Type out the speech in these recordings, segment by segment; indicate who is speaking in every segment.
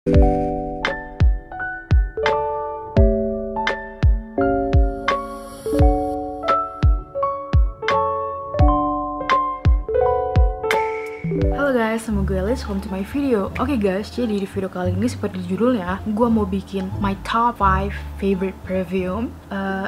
Speaker 1: Halo guys, sama gue Alice, welcome to my video. Oke guys, jadi di video kali ini seperti judulnya, gue mau bikin my top 5 favorite perfume.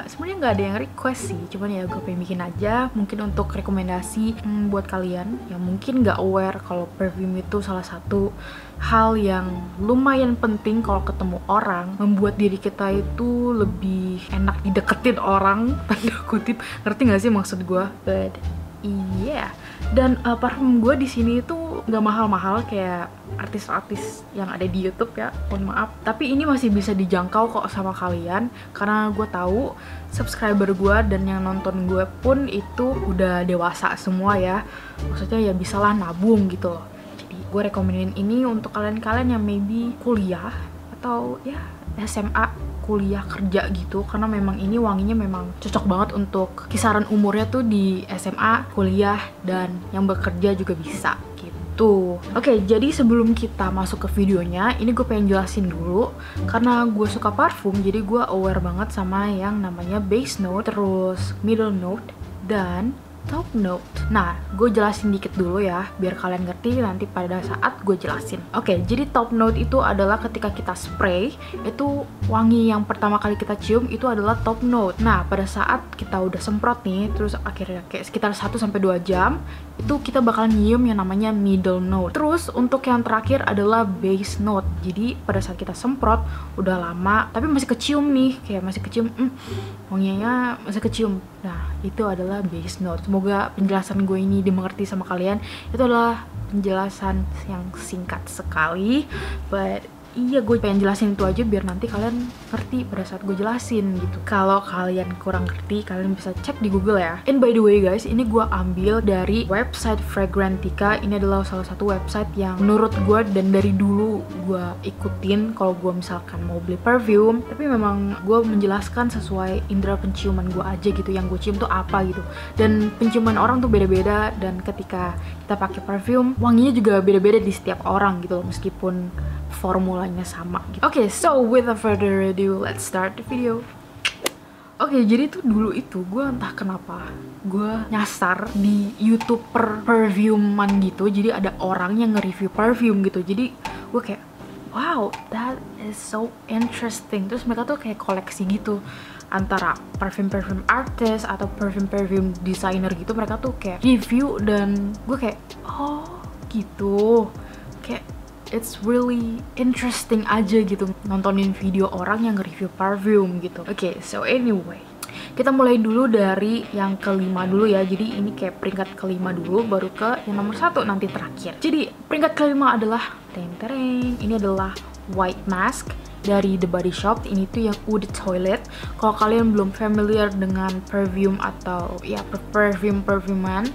Speaker 1: Sebenarnya nggak ada yang request sih, cuman ya gue pengen bikin aja. Mungkin untuk rekomendasi buat kalian yang mungkin nggak aware kalau perfume itu salah satu hal yang lumayan penting kalau ketemu orang, membuat diri kita itu lebih enak dideketin orang. Tanda kutip, ngerti nggak sih maksud gue? But iya, dan parfum gue di sini tuh nggak mahal-mahal kayak artis-artis yang ada di YouTube ya, mohon maaf. Tapi ini masih bisa dijangkau kok sama kalian, karena gue tahu subscriber gue dan yang nonton gue pun itu udah dewasa semua ya. Maksudnya ya bisalah nabung gitu loh. Jadi gue rekomenin ini untuk kalian-kalian yang maybe kuliah atau ya SMA, kuliah, kerja gitu, karena memang ini wanginya memang cocok banget untuk kisaran umurnya tuh di SMA, kuliah, dan yang bekerja juga bisa gitu. Oke, jadi sebelum kita masuk ke videonya, ini gue pengen jelasin dulu, karena gue suka parfum, jadi gue aware banget sama yang namanya base note, terus middle note, dan top note. Nah, gue jelasin dikit dulu ya, biar kalian ngerti nanti pada saat gue jelasin. Oke, jadi top note itu adalah ketika kita spray, itu wangi yang pertama kali kita cium itu adalah top note. Nah, pada saat kita udah semprot nih, terus akhirnya kayak sekitar 1-2 jam, itu kita bakalan nyium yang namanya middle note. Terus untuk yang terakhir adalah base note. Jadi pada saat kita semprot udah lama, tapi masih kecium nih, kayak masih kecium, wanginya masih kecium. Nah, itu adalah base note. Semoga penjelasan gue ini dimengerti sama kalian. Itu adalah penjelasan yang singkat sekali, but iya, gue pengen jelasin itu aja biar nanti kalian ngerti pada saat gue jelasin gitu. Kalau kalian kurang ngerti, kalian bisa cek di Google ya. And by the way guys, ini gue ambil dari website Fragrantica. Ini adalah salah satu website yang menurut gue dan dari dulu gue ikutin kalau gue misalkan mau beli perfume. Tapi memang gue menjelaskan sesuai indera penciuman gue aja gitu, yang gue cium tuh apa gitu. Dan penciuman orang tuh beda-beda, dan ketika kita pakai parfum, wanginya juga beda-beda di setiap orang gitu loh, meskipun formulanya sama gitu. Oke, so without further ado, let's start the video. Oke, jadi tuh dulu itu gue entah kenapa gue nyasar di YouTuber perfuman gitu. Jadi ada orang yang nge-review perfume gitu. Jadi gue kayak, wow, that is so interesting. Terus mereka tuh kayak koleksi gitu, antara parfum-parfum artis atau parfum-parfum designer gitu. Mereka tuh kayak review, dan gue kayak, oh gitu, kayak it's really interesting aja gitu nontonin video orang yang nge-review parfum gitu. Oke, so anyway, kita mulai dulu dari yang kelima dulu ya. Jadi ini kayak peringkat kelima dulu, baru ke yang nomor 1 nanti terakhir. Jadi peringkat kelima adalah tereng, ini adalah White Mask dari The Body Shop. Ini tuh yang Eau de Toilette. Kalau kalian belum familiar dengan perfume atau ya perfuman,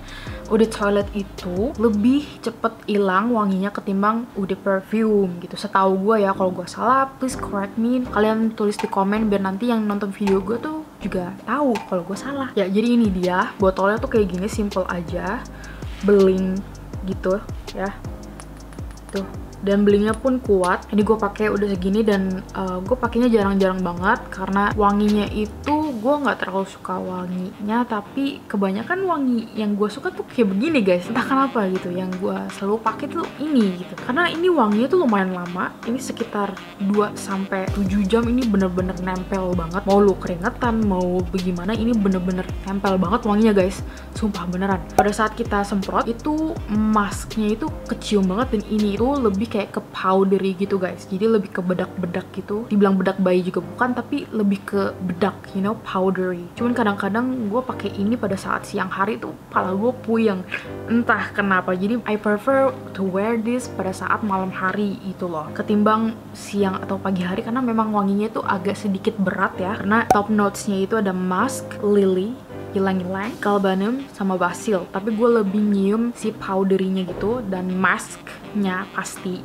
Speaker 1: Eau de Toilette itu lebih cepet hilang wanginya ketimbang Eau de Perfume gitu. Setahu gue ya, kalau gue salah please correct me. Kalian tulis di komen biar nanti yang nonton video gue tuh juga tahu kalau gue salah. Ya, jadi ini dia botolnya tuh kayak gini, simple aja, beling gitu ya. Tuh, dan belingnya pun kuat. Ini gue pakai udah segini, dan gue pakainya jarang-jarang banget karena wanginya itu gue nggak terlalu suka wanginya, tapi kebanyakan wangi yang gue suka tuh kayak begini guys, entah kenapa gitu. Yang gue selalu pakai tuh ini gitu, karena ini wanginya tuh lumayan lama. Ini sekitar 2-7 jam. Ini bener-bener nempel banget, mau lu keringetan mau bagaimana, ini bener-bener nempel banget wanginya guys, sumpah beneran. Pada saat kita semprot itu masknya itu kecium banget, dan ini tuh lebih kayak ke powdery gitu guys. Jadi lebih ke bedak-bedak gitu. Dibilang bedak bayi juga bukan, tapi lebih ke bedak, you know, powdery. Cuman kadang-kadang gue pakai ini pada saat siang hari tuh kepala gue puyeng, entah kenapa. Jadi I prefer to wear this pada saat malam hari itu loh, ketimbang siang atau pagi hari, karena memang wanginya tuh agak sedikit berat ya. Karena top notesnya itu ada musk, lily, ylang-ylang, galbanum, sama basil. Tapi gue lebih nyium si powdery-nya gitu, dan masknya pasti.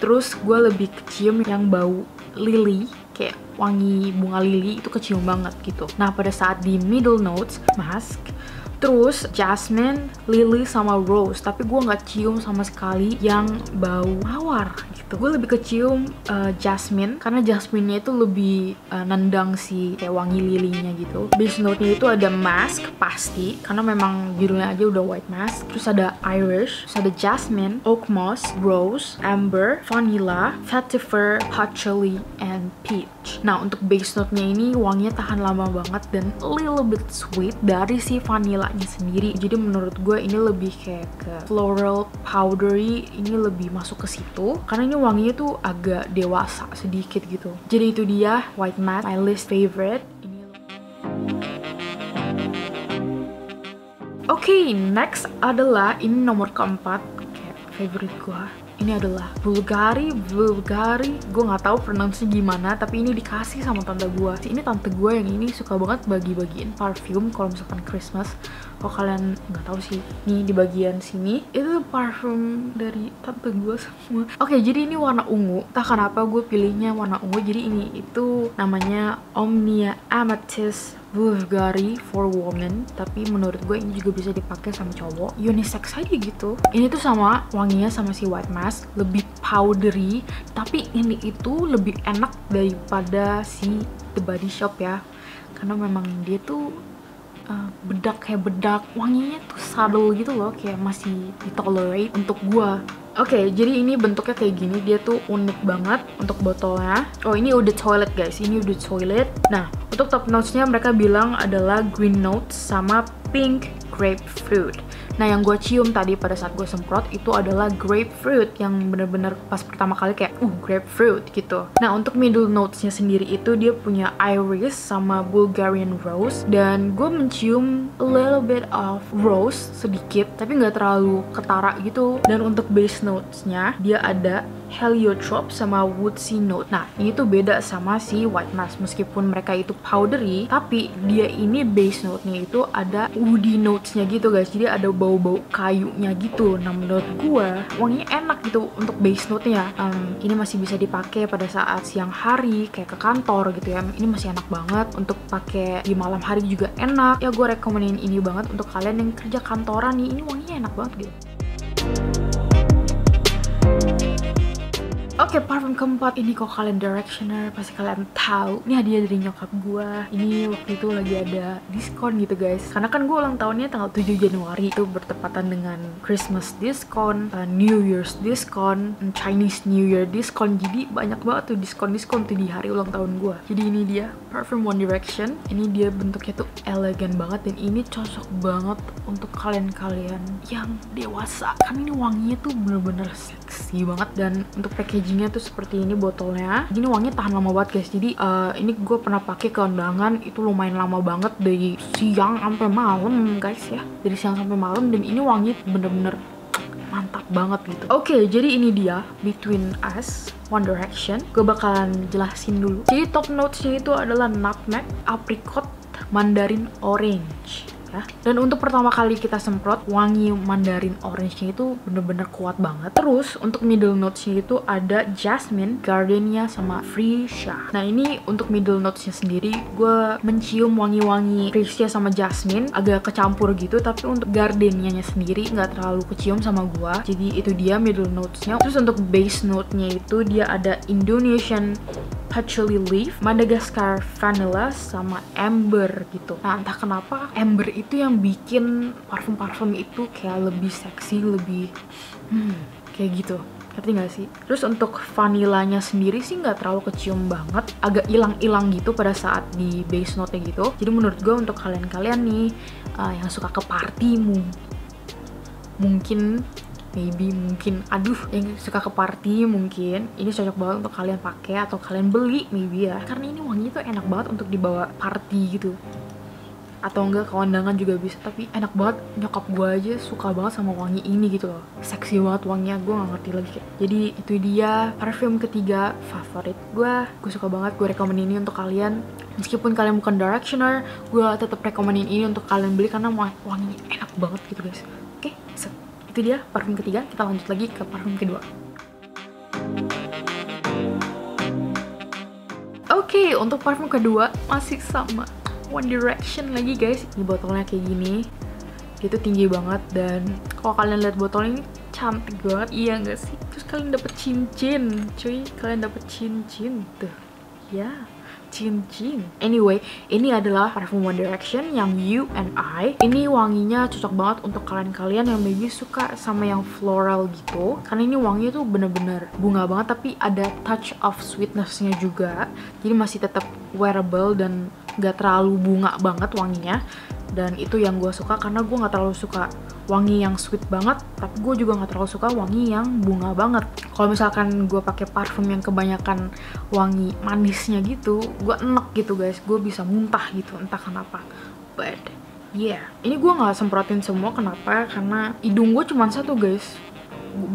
Speaker 1: Terus gue lebih kecium yang bau lily, kayak wangi bunga lili itu kecium banget gitu. Nah, pada saat di middle notes, mask, Terus jasmine, lily, sama rose. Tapi gue nggak cium sama sekali yang bau mawar gitu. Gue lebih kecium jasmine karena jasmine-nya itu lebih nendang si kayak wangi lilinya gitu. Base note-nya itu ada musk pasti karena memang judulnya aja udah white musk. Terus ada iris, terus ada jasmine, oak moss, rose, amber, vanilla, vetiver, patchouli, and peach. Nah, untuk base note-nya ini wanginya tahan lama banget dan a little bit sweet dari si vanillanya sendiri. Jadi menurut gue ini lebih kayak ke floral powdery, ini lebih masuk ke situ karena ini wanginya tuh agak dewasa sedikit gitu. Jadi itu dia white musk, my least favorite. Oke, next adalah ini nomor keempat kayak favorite gue. Ini adalah Bulgari. Gue nggak tahu pronounce gimana, tapi ini dikasih sama tante gue. Ini tante gue yang ini suka banget bagi-bagiin parfum kalau misalkan Christmas. Kalau kalian nggak tahu sih, nih di bagian sini itu parfum dari tante gue semua. Oke, jadi ini warna ungu. Entah kenapa gue pilihnya warna ungu. Jadi ini itu namanya Omnia Amethyst Bulgari for women, tapi menurut gue ini juga bisa dipakai sama cowok, unisex aja gitu. Ini tuh sama wanginya sama si white musk, lebih powdery, tapi ini itu lebih enak daripada si The Body Shop ya, karena memang dia tuh bedak kayak bedak, wanginya tuh subtle gitu loh, kayak masih ditolerate untuk gue. Oke, jadi ini bentuknya kayak gini, dia tuh unik banget untuk botolnya. Oh, ini udah toilet guys, ini udah toilet. Nah, untuk top notes-nya mereka bilang adalah green notes sama pink grapefruit. Nah, yang gue cium tadi pada saat gue semprot itu adalah grapefruit, yang bener-bener pas pertama kali kayak grapefruit gitu. Nah, untuk middle notes-nya sendiri itu dia punya iris sama Bulgarian rose, dan gue mencium a little bit of rose sedikit, tapi nggak terlalu ketara gitu. Dan untuk base notes-nya dia ada heliotrope sama woodsy note. Nah, ini tuh beda sama si white musk. Meskipun mereka itu powdery, tapi dia ini base note-nya itu ada woody notes-nya gitu guys. Jadi ada bau-bau kayunya gitu. Nah, menurut gue wanginya enak gitu untuk base note-nya. Ini masih bisa dipakai pada saat siang hari kayak ke kantor gitu ya. Ini masih enak banget untuk pakai di malam hari juga enak. Ya, gue rekomenin ini banget untuk kalian yang kerja kantoran nih. Ini wanginya enak banget gitu. Oke, parfum keempat ini kok kalian Directioner pasti kalian tahu. Ini hadiah dari nyokap gue. Ini waktu itu lagi ada diskon gitu guys. Karena kan gue ulang tahunnya tanggal 7 Januari. Itu bertepatan dengan Christmas diskon, New Year's diskon, Chinese New Year diskon. Jadi banyak banget tuh diskon-diskon tuh di hari ulang tahun gue. Jadi ini dia parfum One Direction. Ini dia bentuknya tuh elegan banget dan ini cocok banget untuk kalian-kalian yang dewasa. Kan ini wanginya tuh bener-bener seksi banget, dan untuk packagingnya tuh seperti ini botolnya. Ini wanginya tahan lama banget guys. Jadi ini gue pernah pakai ke undangan, itu lumayan lama banget dari siang sampai malam guys ya. Dari siang sampai malam, dan ini wanginya bener-bener mantap banget gitu. Oke, jadi ini dia Between Us One Direction. Gue bakalan jelasin dulu. Jadi top notes-nya itu adalah nutmeg, apricot, mandarin orange. Ya. Dan untuk pertama kali kita semprot, wangi mandarin orange-nya itu bener-bener kuat banget. Terus untuk middle notes-nya itu ada jasmine, gardenia, sama freesia. Nah, ini untuk middle notes-nya sendiri gue mencium wangi-wangi freesia sama jasmine, agak kecampur gitu. Tapi untuk gardenianya sendiri nggak terlalu kecium sama gue. Jadi itu dia middle notes-nya. Terus untuk base note-nya itu dia ada Indonesian patchouli leaf, Madagascar vanilla, sama amber gitu. Nah, entah kenapa amber itu yang bikin parfum-parfum itu kayak lebih seksi, lebih kayak gitu. Ngerti gak sih? Terus untuk vanillanya sendiri sih nggak terlalu kecium banget, agak hilang-hilang gitu pada saat di base note-nya gitu. Jadi menurut gue untuk kalian-kalian nih yang suka ke party mungkin yang suka ke party mungkin ini cocok banget untuk kalian pakai atau kalian beli maybe ya, karena ini wanginya tuh enak banget untuk dibawa party gitu, atau enggak ke undangan juga bisa. Tapi enak banget, nyokap gue aja suka banget sama wangi ini gitu loh, seksi banget wanginya, gue gak ngerti lagi kayak. Jadi itu dia parfum ketiga favorit gue suka banget, gue rekomenin ini untuk kalian. Meskipun kalian bukan Directioner, gue tetap rekomenin ini untuk kalian beli karena wanginya enak banget gitu guys. Oke, itu dia parfum ketiga. Kita lanjut lagi ke parfum kedua. Oke, untuk parfum kedua masih sama One Direction lagi guys. Ini botolnya kayak gini. Dia tuh tinggi banget, dan kalau kalian lihat botol ini cantik banget, iya nggak sih? Terus kalian dapet cincin, cuy, kalian dapet cincin tuh, ya. Cincin. Anyway, ini adalah parfum One Direction yang You and I. Ini wanginya cocok banget untuk kalian-kalian yang maybe suka sama yang floral gitu. Karena ini wanginya tuh bener-bener bunga banget, tapi ada touch of sweetness-nya juga. Jadi masih tetap wearable dan gak terlalu bunga banget wanginya. Dan itu yang gue suka, karena gue gak terlalu suka wangi yang sweet banget, tapi gue juga gak terlalu suka wangi yang bunga banget. Kalau misalkan gue pakai parfum yang kebanyakan wangi manisnya gitu, gue enek gitu guys, gue bisa muntah gitu, entah kenapa. But yeah, ini gue gak semprotin semua. Kenapa? Karena hidung gue cuma satu guys,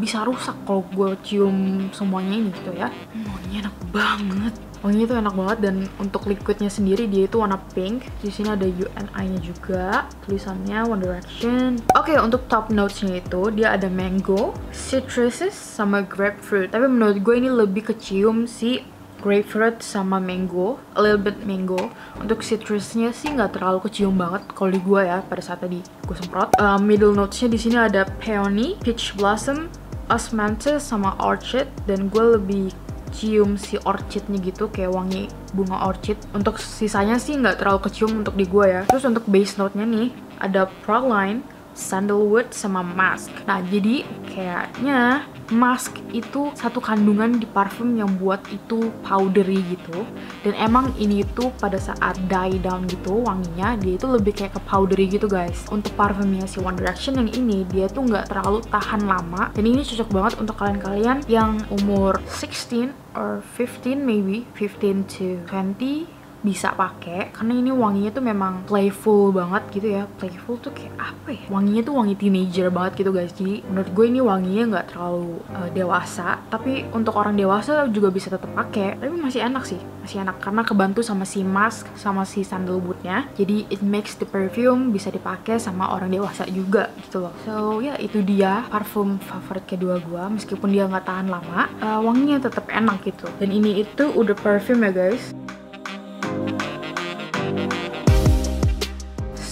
Speaker 1: bisa rusak kalau gue cium semuanya ini gitu ya. Wanginya enak banget. Wanginya tuh enak banget, dan untuk liquidnya sendiri dia itu warna pink. Di sini ada U and I-nya juga, tulisannya One Direction. Oke, untuk top notes-nya itu dia ada mango, citruses, sama grapefruit. Tapi menurut gue ini lebih kecium si grapefruit sama mango, a little bit mango. Untuk citrusnya sih nggak terlalu kecium banget kalau di gue ya pada saat tadi gue semprot. Middle notes-nya di sini ada peony, peach blossom, osmanthus, sama orchid, dan gue lebih cium si orchidnya gitu, kayak wangi bunga orchid. Untuk sisanya sih nggak terlalu kecium untuk di gue ya. Terus untuk base note-nya nih ada praline, sandalwood, sama musk. Nah, jadi kayaknya musk itu satu kandungan di parfum yang buat itu powdery gitu. Dan emang ini tuh pada saat die down gitu wanginya, dia itu lebih kayak ke powdery gitu guys. Untuk parfumnya si One Direction yang ini, dia tuh nggak terlalu tahan lama. Dan ini cocok banget untuk kalian-kalian yang umur 16 or 15 maybe, 15 to 20 bisa pakai, karena ini wanginya tuh memang playful banget gitu ya. Playful tuh kayak apa ya, wanginya tuh wangi teenager banget gitu guys. Jadi menurut gue ini wanginya nggak terlalu dewasa, tapi untuk orang dewasa juga bisa tetap pakai. Tapi masih enak sih, masih enak karena kebantu sama si musk sama si sandalwoodnya. Jadi it makes the perfume bisa dipakai sama orang dewasa juga gitu loh. So ya, itu dia parfum favorit kedua gue. Meskipun dia nggak tahan lama, wanginya tetap enak gitu. Dan ini itu udah perfume ya guys.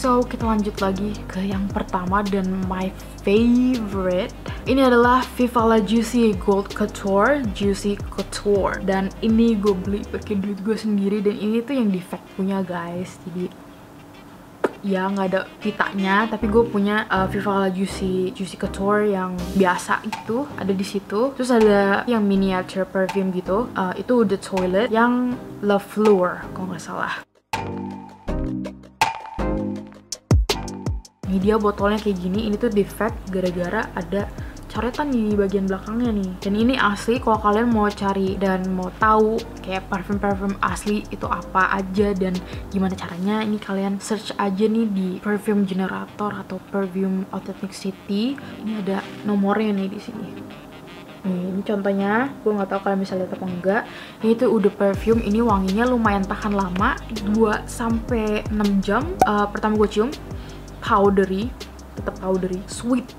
Speaker 1: So, kita lanjut lagi ke yang pertama dan my favorite. Ini adalah Vivala Juicy Gold Couture, Juicy Couture. Dan ini gue beli pakai duit gue sendiri, dan ini tuh yang defect punya guys. Jadi ya nggak ada pitanya, tapi gue punya Vivala Juicy Couture yang biasa gitu, ada di situ. Terus ada yang miniature perfume gitu, itu The Toilet yang Love Lure kalau nggak salah. Ini dia botolnya kayak gini. Ini tuh defect gara-gara ada coretan di bagian belakangnya nih. Dan ini asli, kalau kalian mau cari dan mau tahu kayak parfum-parfum asli itu apa aja dan gimana caranya, ini kalian search aja nih di Perfume Generator atau Perfume Authenticity. Ini ada nomornya nih di sini. Nih, ini contohnya, gue nggak tahu kalian bisa lihat apa enggak. Ini tuh udah perfume, ini wanginya lumayan tahan lama, 2-6 jam. Pertama gue cium, powdery, tetap powdery, sweet,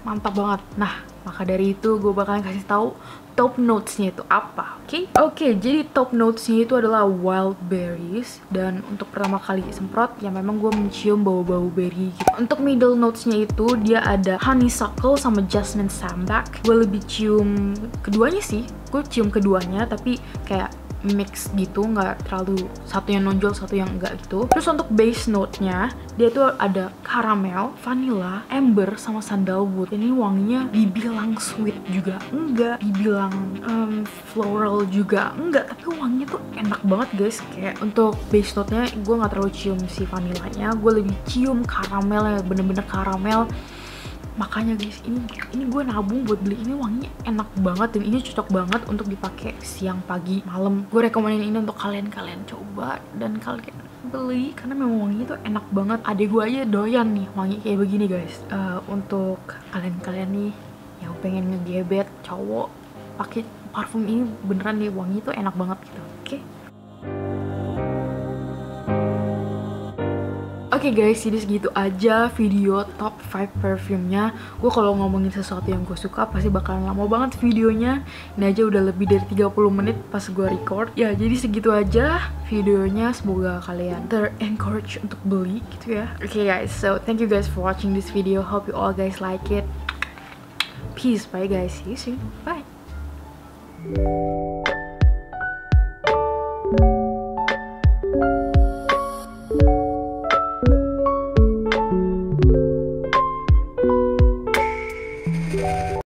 Speaker 1: mantap banget. Nah, maka dari itu gue bakalan kasih tahu top notes-nya itu apa, oke? Jadi top notes-nya itu adalah wild berries, dan untuk pertama kali semprot ya memang gue mencium bau-bau berry gitu. Untuk middle notes-nya itu dia ada honeysuckle sama jasmine sambac. Gue lebih cium keduanya sih, gue cium keduanya tapi kayak mix gitu, nggak terlalu satu yang nonjol satu yang enggak gitu. Terus untuk base note-nya dia tuh ada caramel, vanilla, amber, sama sandalwood. Ini wanginya dibilang sweet juga enggak, dibilang floral juga enggak, tapi wanginya tuh enak banget guys. Kayak untuk base note-nya gue nggak terlalu cium si vanillanya, gue lebih cium karamelnya, bener-bener karamel. Makanya guys, ini gue nabung buat beli ini, wanginya enak banget dan ini cocok banget untuk dipakai siang, pagi, malam. Gue rekomenin ini untuk kalian coba dan kalian beli karena memang wanginya tuh enak banget. Adek gue aja doyan nih wangi kayak begini guys. Untuk kalian nih yang pengen ngegebet cowok, pakai parfum ini beneran deh, wanginya tuh enak banget gitu. Oke, Oke guys, jadi segitu aja video top 5 perfumenya. Gue kalau ngomongin sesuatu yang gue suka pasti bakalan lama banget videonya. Ini aja udah lebih dari 30 menit pas gue record. Ya, jadi segitu aja videonya. Semoga kalian ter-encourage untuk beli gitu ya. Oke guys, so thank you guys for watching this video. Hope you all guys like it. Peace, bye guys, see you soon, bye.